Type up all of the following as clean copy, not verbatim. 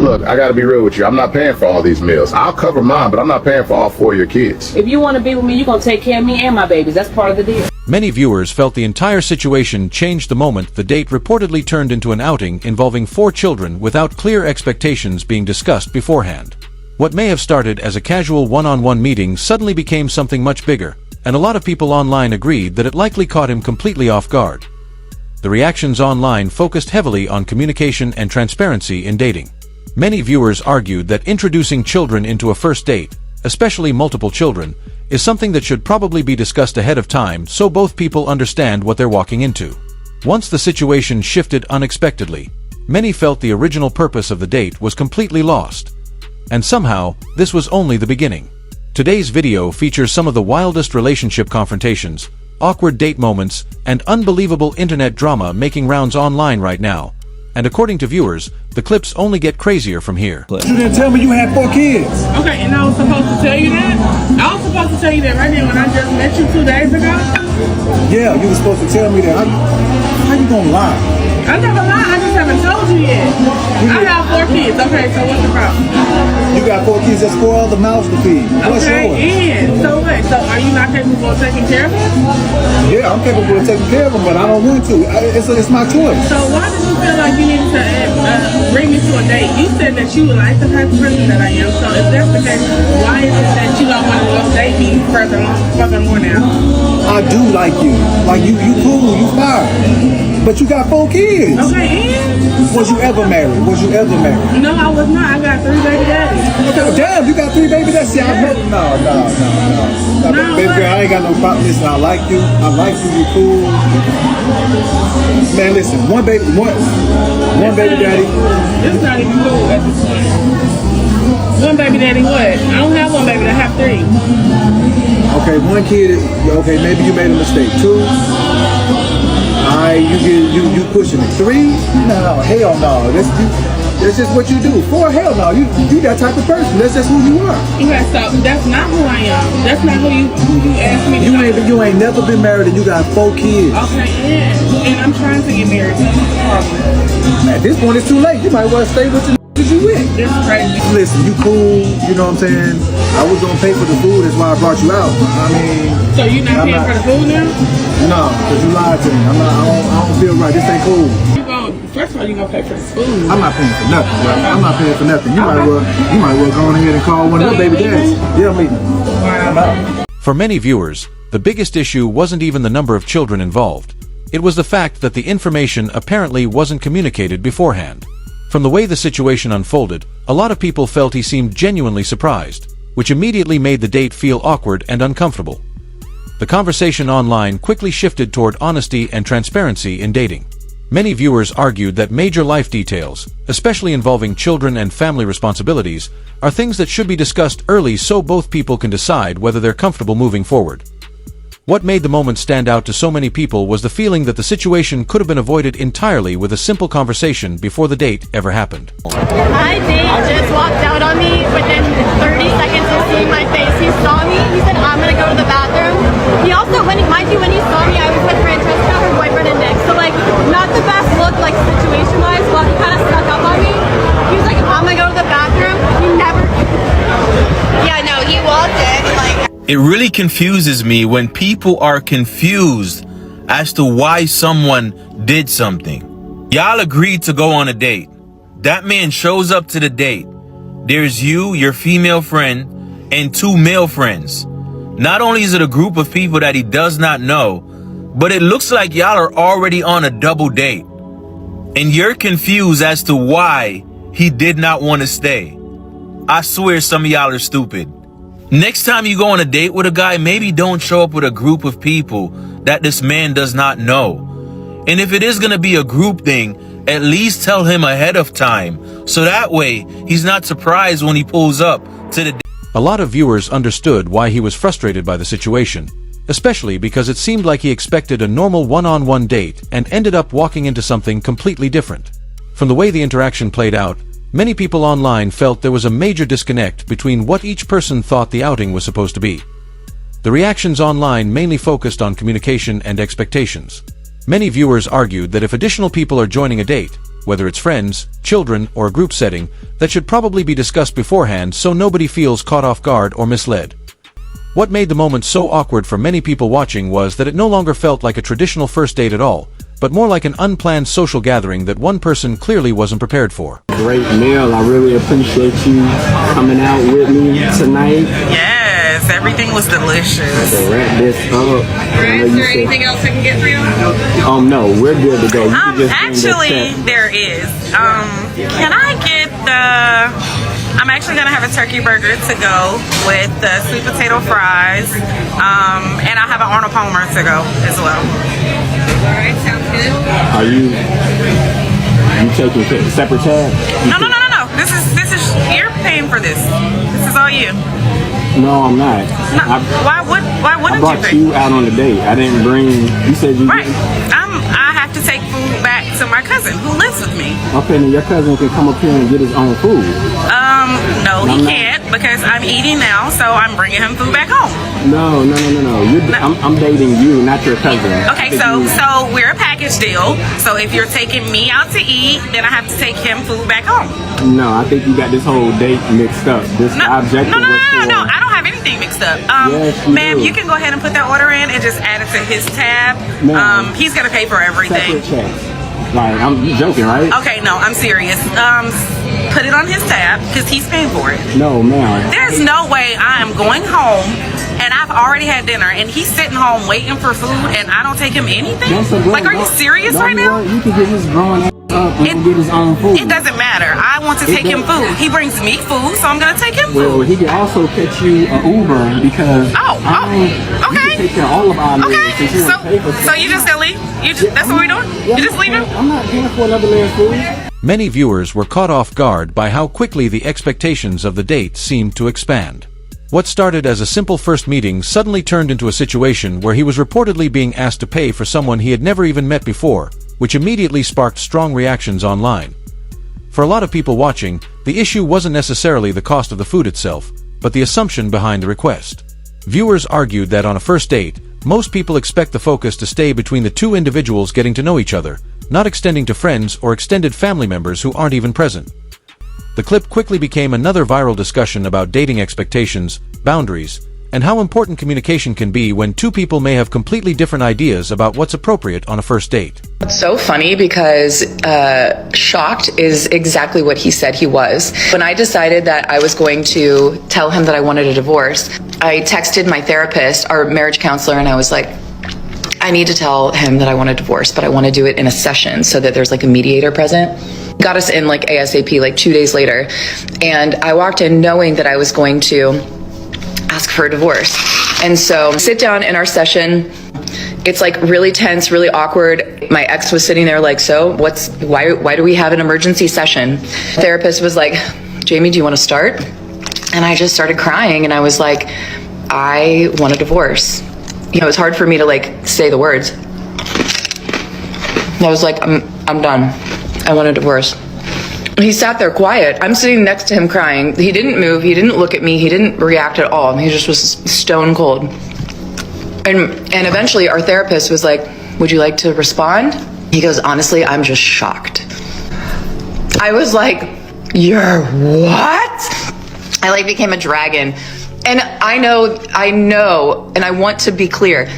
Look, I gotta be real with you. I'm not paying for all these meals. I'll cover mine, but I'm not paying for all 4 of your kids. If you want to be with me, you're gonna take care of me and my babies. That's part of the deal. Many viewers felt the entire situation changed the moment the date reportedly turned into an outing involving 4 children without clear expectations being discussed beforehand. What may have started as a casual one-on-one meeting suddenly became something much bigger, and a lot of people online agreed that it likely caught him completely off guard. The reactions online focused heavily on communication and transparency in dating. Many viewers argued that introducing children into a first date, especially multiple children, is something that should probably be discussed ahead of time so both people understand what they're walking into. Once the situation shifted unexpectedly, many felt the original purpose of the date was completely lost. And somehow, this was only the beginning. Today's video features some of the wildest relationship confrontations, awkward date moments, and unbelievable internet drama making rounds online right now. And according to viewers, the clips only get crazier from here. You didn't tell me you had 4 kids. Okay, and I was supposed to tell you that? I was supposed to tell you that right now when I just met you 2 days ago? Yeah, you were supposed to tell me that. How you gonna lie? I never lied, I just haven't told you yet. I have 4 kids, okay, so what's the problem? You got 4 kids, that's 4 other mouths to feed. What's yours? And so what? So are you not capable of taking care of them? Yeah, I'm capable of taking care of them, but I don't want to. It's my choice. So why did you feel like you needed to bring me to a date? You said that you like the type of person that I am, so if that's the case, why is it that you don't want to go date me furthermore now? I do like you. Like you cool, you fine. But you got 4 kids. Okay, and? Was you ever married? Was you ever married? No, I was not. I got 3 baby daddies. Okay, damn, you got 3 baby daddies? See, I know. No, baby girl, I ain't got no problem. Listen, I like you. You cool. Man, listen, one baby daddy. It's not even cool at this point. One baby daddy what? I don't have one baby, I have 3. Okay, 1 kid, okay, maybe you made a mistake. 2, you pushing it. 3, no, hell no. That's just what you do. 4, hell no. You that type of person. That's just who you are. Okay, so that's not who I am. That's not who you asked me to You ain't never been married and you got 4 kids. Okay, and I'm trying to get married. At this point, it's too late. You might well stay with the you with. That's crazy. Listen, you cool. You know what I'm saying? I was gonna pay for the food. That's why I brought you out. I mean. So you not paying for the food now? No, because you lied to me. I don't feel right. This ain't cool. First of all, you gonna pay for the food. I'm not paying for nothing. I'm not paying for nothing. You might well go on ahead and call one of your baby daddies. Yeah, I'm leaving. I'm out. For many viewers, the biggest issue wasn't even the number of children involved. It was the fact that the information apparently wasn't communicated beforehand. From the way the situation unfolded, a lot of people felt he seemed genuinely surprised, which immediately made the date feel awkward and uncomfortable. The conversation online quickly shifted toward honesty and transparency in dating. Many viewers argued that major life details, especially involving children and family responsibilities, are things that should be discussed early so both people can decide whether they're comfortable moving forward. What made the moment stand out to so many people was the feeling that the situation could have been avoided entirely with a simple conversation before the date ever happened. My date just walked out on me within 30 seconds of seeing my face. He saw me, he said, I'm gonna go to the bathroom. He also, when he saw me, I was with Francesca, her boyfriend, and Nick. So like, not the best look, like situation-wise, but he kind of snuck up on me. He was like, I'm gonna go to the bathroom. He never, yeah, no, he walked in, like. It really confuses me when people are confused as to why someone did something. Y'all agreed to go on a date. That man shows up to the date. There's you, your female friend, and 2 male friends. Not only is it a group of people that he does not know, but it looks like y'all are already on a double date. And you're confused as to why he did not want to stay. I swear some of y'all are stupid. Next time you go on a date with a guy, maybe don't show up with a group of people that this man does not know. And if it is going to be a group thing, at least tell him ahead of time. So that way, he's not surprised when he pulls up to the date. A lot of viewers understood why he was frustrated by the situation, especially because it seemed like he expected a normal one-on-one date and ended up walking into something completely different. From the way the interaction played out, many people online felt there was a major disconnect between what each person thought the outing was supposed to be. The reactions online mainly focused on communication and expectations. Many viewers argued that if additional people are joining a date, whether it's friends, children, or a group setting, that should probably be discussed beforehand so nobody feels caught off guard or misled. What made the moment so awkward for many people watching was that it no longer felt like a traditional first date at all, but more like an unplanned social gathering that one person clearly wasn't prepared for. Great meal. I really appreciate you coming out with me tonight. Yes, everything was delicious. To wrap this up. Is there anything else I can get for you? No, we're good to go. You can just Actually, there is. Can I get I'm actually gonna have a turkey burger to go with the sweet potato fries, and I'll have an Arnold Palmer to go as well. All right, sounds good. Are you taking separate tab? No. This is you're paying for this. This is all you. No, I'm not. No, why wouldn't I brought you out on a date. I didn't bring. You said you. Right. I have to take food back to my cousin who lives with me. Okay, then your cousin can come up here and get his own food. No, he can't because I'm eating now, so I'm bringing him food back home. No. I'm dating you, not your cousin. Okay, so we're a package deal. So if you're taking me out to eat, then I have to take him food back home. No, I think you got this whole date mixed up. This objective was for... No, I don't have anything mixed up. Yes, ma'am, you can go ahead and put that order in and just add it to his tab. He's gonna pay for everything. Separate checks. Like, I'm joking, right? Okay, no, I'm serious. Put it on his tab because he's paying for it. No, ma'am. There's no way I am going home and I've already had dinner and he's sitting home waiting for food and I don't take him anything? Like, are you serious right now? You can get his grown ass up and get his own food. It doesn't matter. I want to take him food. He brings me food, so I'm going to take him food. Well, he can also catch you an Uber because okay. You can take care of all of our meals. Okay, so you just gonna leave? That's what we're doing? You just leaving? I'm not paying for another man's food. Many viewers were caught off guard by how quickly the expectations of the date seemed to expand. What started as a simple first meeting suddenly turned into a situation where he was reportedly being asked to pay for someone he had never even met before, which immediately sparked strong reactions online. For a lot of people watching, the issue wasn't necessarily the cost of the food itself, but the assumption behind the request. Viewers argued that on a first date, most people expect the focus to stay between the two individuals getting to know each other, not extending to friends or extended family members who aren't even present. The clip quickly became another viral discussion about dating expectations, boundaries, and how important communication can be when two people may have completely different ideas about what's appropriate on a first date. It's so funny because shocked is exactly what he said he was. When I decided that I was going to tell him that I wanted a divorce, I texted my therapist, our marriage counselor, and I was like, I need to tell him that I want a divorce, but I want to do it in a session so that there's like a mediator present. Got us in like ASAP, like 2 days later. And I walked in knowing that I was going to ask for a divorce. And so sit down in our session. It's like really tense, really awkward. My ex was sitting there like, so why do we have an emergency session? The therapist was like, Jamie, do you want to start? And I just started crying and I was like, I want a divorce. You know, it's hard for me to like say the words. I was like, I'm done. I want a divorce. He sat there quiet. I'm sitting next to him crying. He didn't move. He didn't look at me. He didn't react at all. He just was stone cold. And eventually our therapist was like, would you like to respond? He goes, honestly, I'm just shocked. I was like, you're what? I like became a dragon. And I know, and I want to be clear,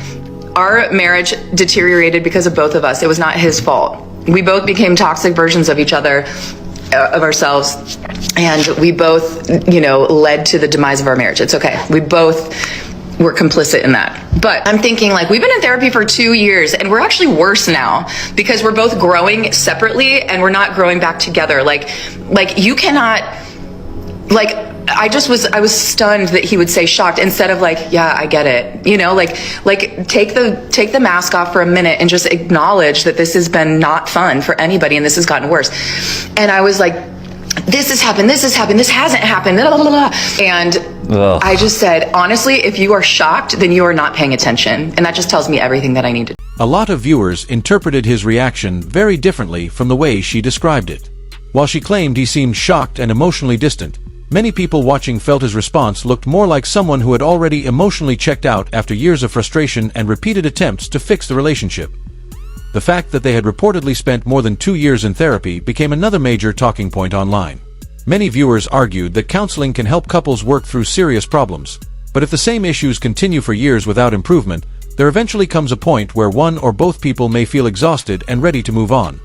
our marriage deteriorated because of both of us. It was not his fault. We both became toxic versions of each other, of ourselves, and we both, led to the demise of our marriage. It's okay. We both were complicit in that. But I'm thinking like, we've been in therapy for 2 years and we're actually worse now because we're both growing separately and we're not growing back together. Like you cannot, I was stunned that he would say shocked instead of like, yeah, I get it. Take the mask off for a minute and just acknowledge that this has been not fun for anybody and this has gotten worse. And I was like, this has happened, this hasn't happened, blah, blah, blah. And I just said, honestly, if you are shocked, then you are not paying attention. And that just tells me everything that I need to do. A lot of viewers interpreted his reaction very differently from the way she described it. While she claimed he seemed shocked and emotionally distant, many people watching felt his response looked more like someone who had already emotionally checked out after years of frustration and repeated attempts to fix the relationship. The fact that they had reportedly spent more than 2 years in therapy became another major talking point online. Many viewers argued that counseling can help couples work through serious problems, but if the same issues continue for years without improvement, there eventually comes a point where one or both people may feel exhausted and ready to move on.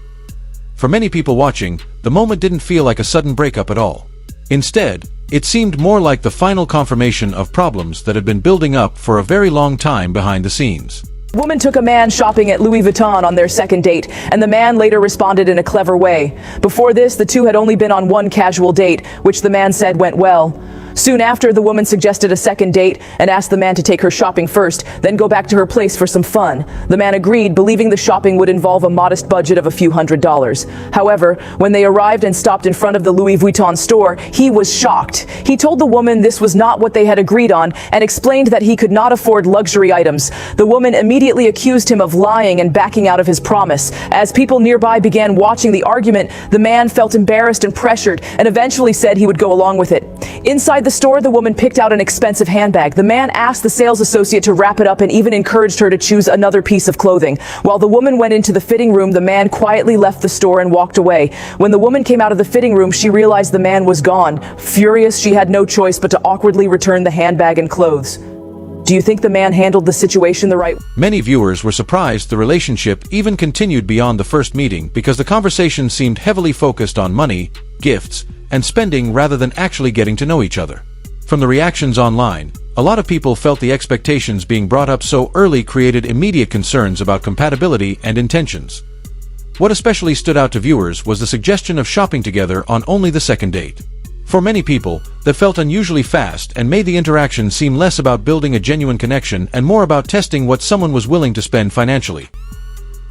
For many people watching, the moment didn't feel like a sudden breakup at all. Instead, it seemed more like the final confirmation of problems that had been building up for a very long time behind the scenes. Woman took a man shopping at Louis Vuitton on their second date, and the man later responded in a clever way. Before this, the two had only been on one casual date, which the man said went well. Soon after, the woman suggested a second date and asked the man to take her shopping first, then go back to her place for some fun. The man agreed, believing the shopping would involve a modest budget of a few $100s. However, when they arrived and stopped in front of the Louis Vuitton store, he was shocked. He told the woman this was not what they had agreed on and explained that he could not afford luxury items. The woman immediately accused him of lying and backing out of his promise. As people nearby began watching the argument, the man felt embarrassed and pressured and eventually said he would go along with it. Inside the store, the woman picked out an expensive handbag. The man asked the sales associate to wrap it up and even encouraged her to choose another piece of clothing. While the woman went into the fitting room, the man quietly left the store and walked away. When the woman came out of the fitting room, she realized the man was gone. Furious, she had no choice but to awkwardly return the handbag and clothes. Do you think the man handled the situation the right way? Many viewers were surprised the relationship even continued beyond the first meeting because the conversation seemed heavily focused on money, gifts, and spending rather than actually getting to know each other. From the reactions online, a lot of people felt the expectations being brought up so early created immediate concerns about compatibility and intentions. What especially stood out to viewers was the suggestion of shopping together on only the second date. For many people, that felt unusually fast and made the interaction seem less about building a genuine connection and more about testing what someone was willing to spend financially.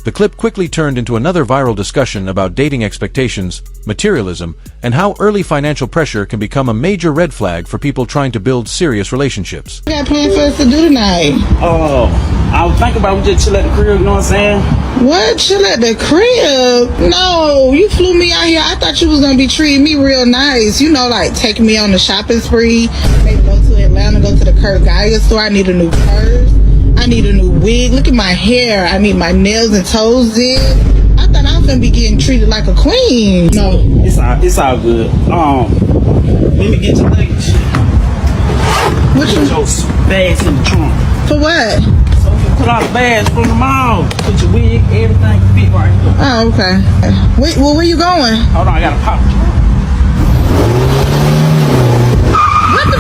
The clip quickly turned into another viral discussion about dating expectations, materialism, and how early financial pressure can become a major red flag for people trying to build serious relationships. What got planned for us to do tonight? Oh, I was thinking about we just chill at the crib, you know what I'm saying? What? Chill at the crib? No, you flew me out here. I thought you was gonna be treating me real nice. You know, like taking me on the shopping spree. Maybe go to Atlanta, go to the Kurt Geiger store. I need a new purse. I need a new wig. Look at my hair. I need my nails and toes did. I thought I was gonna be getting treated like a queen. No, it's all good. Let me get your luggage. What Put your bags in the trunk. For what? So you can put all the bags from the mall. Put your wig, everything fit right here. Oh, okay. Wait, well, where you going? Hold on, I gotta pop you. What the?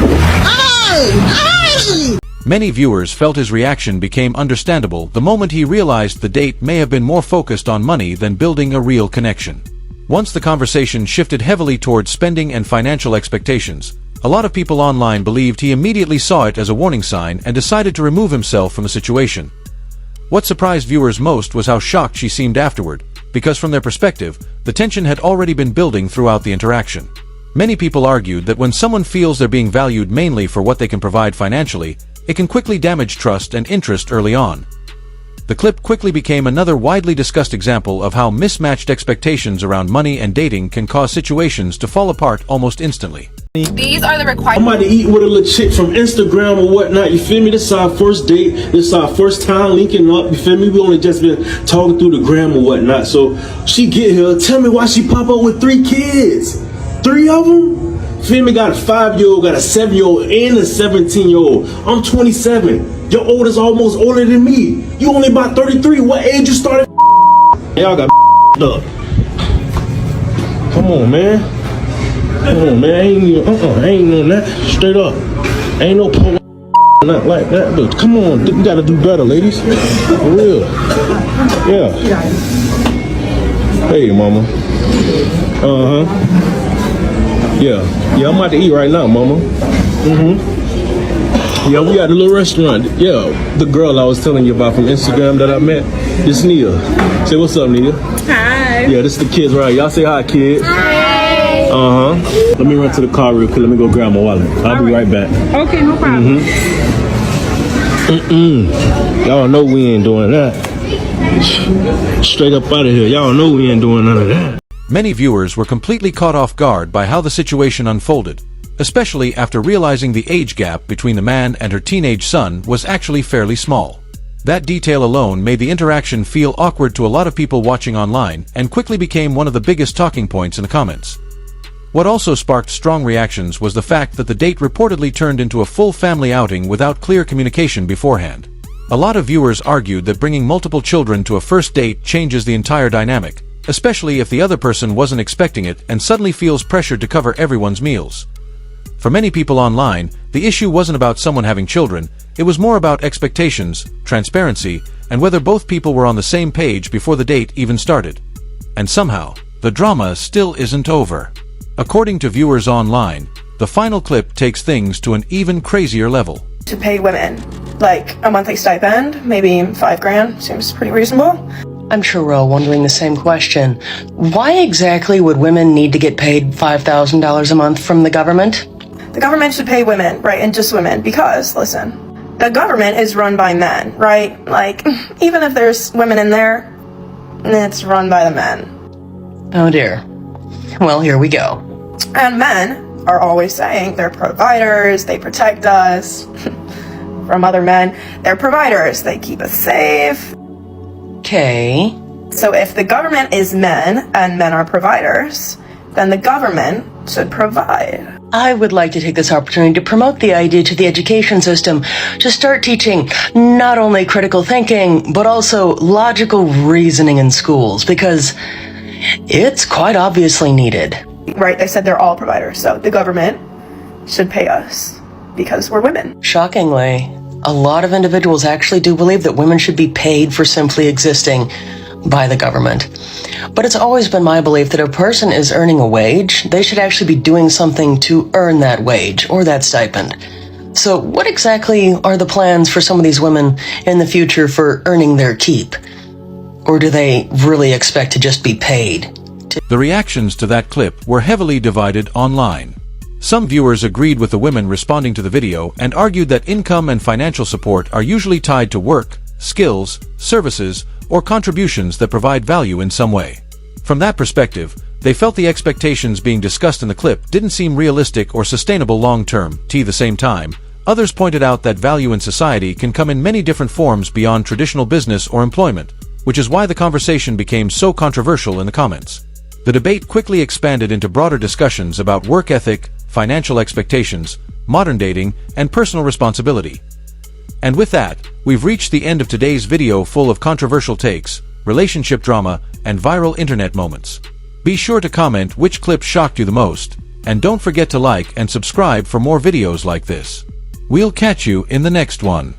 Hey! Many viewers felt his reaction became understandable the moment he realized the date may have been more focused on money than building a real connection. Once the conversation shifted heavily towards spending and financial expectations, a lot of people online believed he immediately saw it as a warning sign and decided to remove himself from the situation. What surprised viewers most was how shocked she seemed afterward, because from their perspective, the tension had already been building throughout the interaction. Many people argued that when someone feels they're being valued mainly for what they can provide financially, it can quickly damage trust and interest early on. The clip quickly became another widely discussed example of how mismatched expectations around money and dating can cause situations to fall apart almost instantly. These are the requirements. I'm about to eat with a little chick from Instagram or whatnot, you feel me? This is our first date, this is our first time linking up, you feel me? We only just been talking through the gram or whatnot. So she get here, tell me why she pop up with 3 kids. 3 of them? Feel me? Got a 5-year-old, got a 7-year-old, and a 17-year-old. I'm 27. Your oldest almost older than me. You only about 33. What age you started? Y'all got up. Come on, man. Come on, man. I ain't on that. Straight up. Ain't no pole not like that. But come on, we gotta do better, ladies. For real. Yeah. Hey, mama. Yeah, I'm about to eat right now, mama. Yeah, we at a little restaurant. Yeah, the girl I was telling you about from Instagram that I met, this Nia. Say what's up, Nia. Hi. Yeah, this is the kids right. Y'all say hi, kids. Hi. Let me run to the car real quick. Let me go grab my wallet. I'll be right back. Okay, no problem. Y'all know we ain't doing that. Straight up out of here. Y'all know we ain't doing none of that. Many viewers were completely caught off guard by how the situation unfolded, especially after realizing the age gap between the man and her teenage son was actually fairly small. That detail alone made the interaction feel awkward to a lot of people watching online and quickly became one of the biggest talking points in the comments. What also sparked strong reactions was the fact that the date reportedly turned into a full family outing without clear communication beforehand. A lot of viewers argued that bringing multiple children to a first date changes the entire dynamic, especially if the other person wasn't expecting it and suddenly feels pressured to cover everyone's meals. For many people online, the issue wasn't about someone having children, it was more about expectations, transparency, and whether both people were on the same page before the date even started. And somehow, the drama still isn't over. According to viewers online, the final clip takes things to an even crazier level. To pay women, like a monthly stipend, maybe $5,000, seems pretty reasonable. I'm sure we're all wondering the same question. Why exactly would women need to get paid $5,000 a month from the government? The government should pay women, right, and just women, because, listen, the government is run by men, right? Like, even if there's women in there, it's run by the men. Oh dear. Well, here we go. And men are always saying they're providers, they protect us from other men. They're providers, they keep us safe. Okay. So if the government is men and men are providers, then the government should provide. I would like to take this opportunity to promote the idea to the education system to start teaching not only critical thinking, but also logical reasoning in schools, because it's quite obviously needed. Right, they said they're all providers, so the government should pay us because we're women. Shockingly, a lot of individuals actually do believe that women should be paid for simply existing by the government. But it's always been my belief that if a person is earning a wage, they should actually be doing something to earn that wage or that stipend. So what exactly are the plans for some of these women in the future for earning their keep? Or do they really expect to just be paid? The reactions to that clip were heavily divided online. Some viewers agreed with the women responding to the video and argued that income and financial support are usually tied to work, skills, services, or contributions that provide value in some way. From that perspective, they felt the expectations being discussed in the clip didn't seem realistic or sustainable long-term. At the same time, others pointed out that value in society can come in many different forms beyond traditional business or employment, which is why the conversation became so controversial in the comments. The debate quickly expanded into broader discussions about work ethic, financial expectations, modern dating, and personal responsibility. And with that, we've reached the end of today's video full of controversial takes, relationship drama, and viral internet moments. Be sure to comment which clip shocked you the most, and don't forget to like and subscribe for more videos like this. We'll catch you in the next one.